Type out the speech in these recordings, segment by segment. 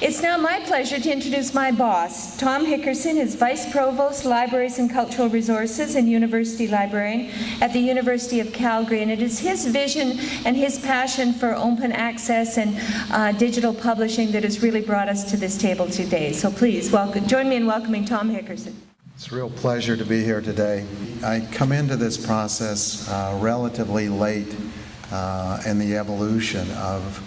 It's now my pleasure to introduce my boss. Tom Hickerson is Vice Provost, Libraries and Cultural Resources and University Librarian at the University of Calgary, and it is his vision and his passion for open access and digital publishing that has really brought us to this table today. So please join me in welcoming Tom Hickerson. It's a real pleasure to be here today. I come into this process relatively late in the evolution of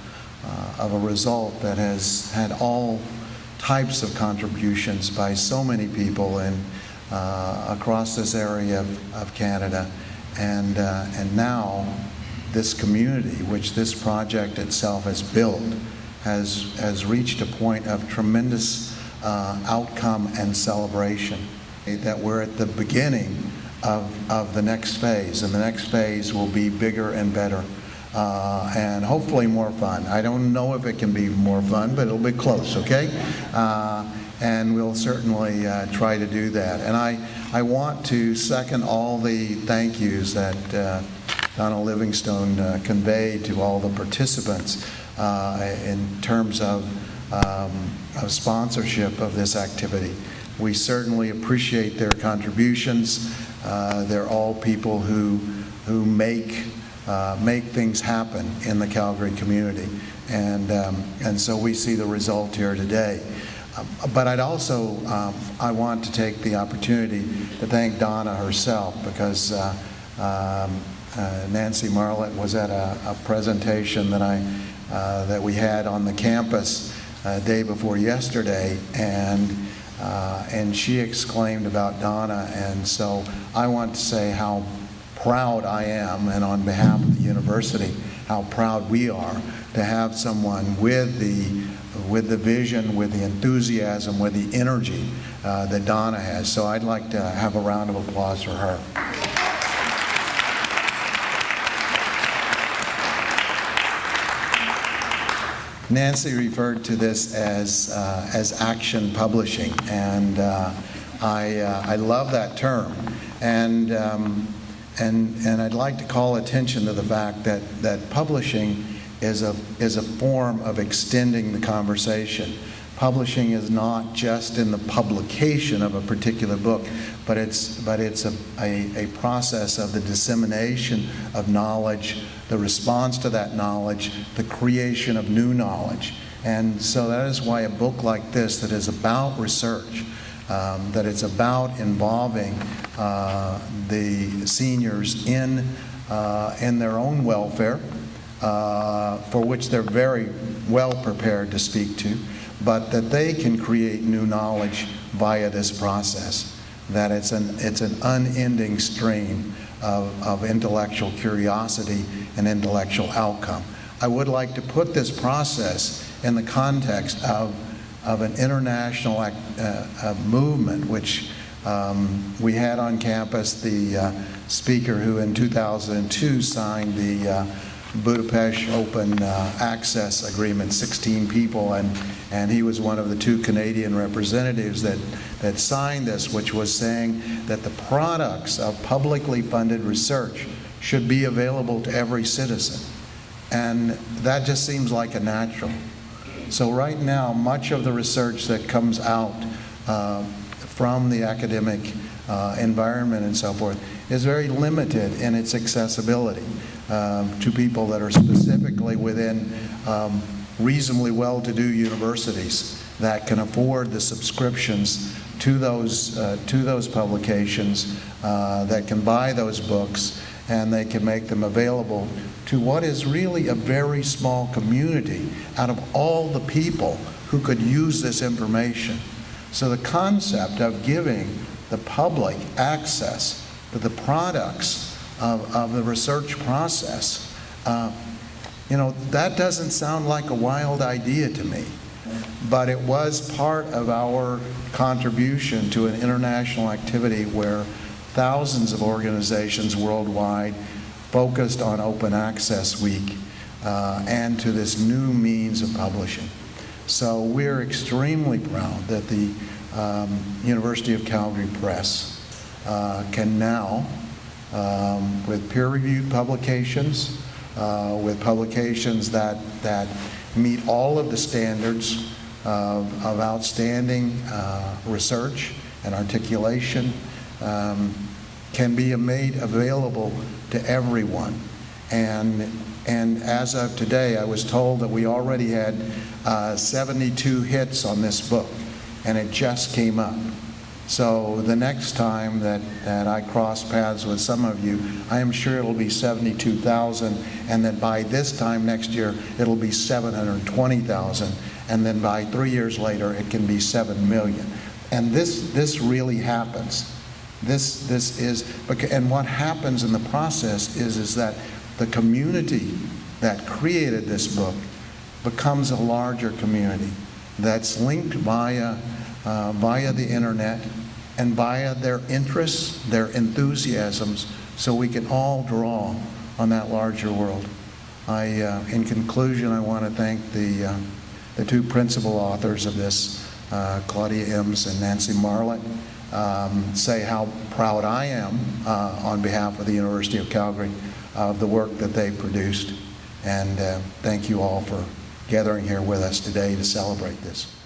a result that has had all types of contributions by so many people across this area of Canada, and now this community, which this project itself has built, has reached a point of tremendous outcome and celebration. That we're at the beginning of the next phase, and the next phase will be bigger and better. And hopefully more fun. I don't know if it can be more fun, but it'll be close, okay? And we'll certainly try to do that. And I want to second all the thank yous that Donna Livingstone conveyed to all the participants in terms of sponsorship of this activity. We certainly appreciate their contributions. They're all people who make things happen in the Calgary community, and so we see the result here today. But I'd also I want to take the opportunity to thank Donna herself, because Nancy Marlett was at a presentation that we had on the campus day before yesterday, and she exclaimed about Donna, and so I want to say how proud I am, and on behalf of the university, how proud we are to have someone with the vision, with the enthusiasm, with the energy that Donna has. So I'd like to have a round of applause for her. Nancy referred to this as action publishing, and I love that term. And I'd like to call attention to the fact that publishing is a form of extending the conversation. Publishing is not just in the publication of a particular book, but it's a process of the dissemination of knowledge, the response to that knowledge, the creation of new knowledge. And so that is why a book like this, that is about research, that it's about involving the seniors in their own welfare, for which they're very well prepared to speak to, but that they can create new knowledge via this process. That it's an unending stream of intellectual curiosity and intellectual outcome. I would like to put this process in the context of an international movement, which we had on campus the speaker who in 2002 signed the Budapest Open Access Agreement, 16 people, and he was one of the 2 Canadian representatives that signed this, which was saying that the products of publicly funded research should be available to every citizen. And that just seems like a natural. So right now, much of the research that comes out from the academic environment and so forth is very limited in its accessibility to people that are specifically within reasonably well-to-do universities that can afford the subscriptions to those publications, that can buy those books, and they can make them available to what is really a very small community out of all the people who could use this information. So the concept of giving the public access to the products of the research process, that doesn't sound like a wild idea to me. But it was part of our contribution to an international activity where thousands of organizations worldwide focused on Open Access Week and to this new means of publishing. So we're extremely proud that the University of Calgary Press can now, with peer-reviewed publications, with publications that meet all of the standards of outstanding research and articulation can be made available to everyone. And as of today, I was told that we already had 72 hits on this book, and it just came up. So the next time that I cross paths with some of you, I am sure it'll be 72,000, and that by this time next year, it'll be 720,000, and then by 3 years later, it can be 7 million. And this really happens. This is, and what happens in the process is that the community that created this book becomes a larger community that's linked via the internet and via their interests, their enthusiasms, so we can all draw on that larger world. In conclusion, I want to thank the two principal authors of this, Claudia Ims and Nancy Marlett, say how proud I am on behalf of the University of Calgary of the work that they produced. And thank you all for gathering here with us today to celebrate this.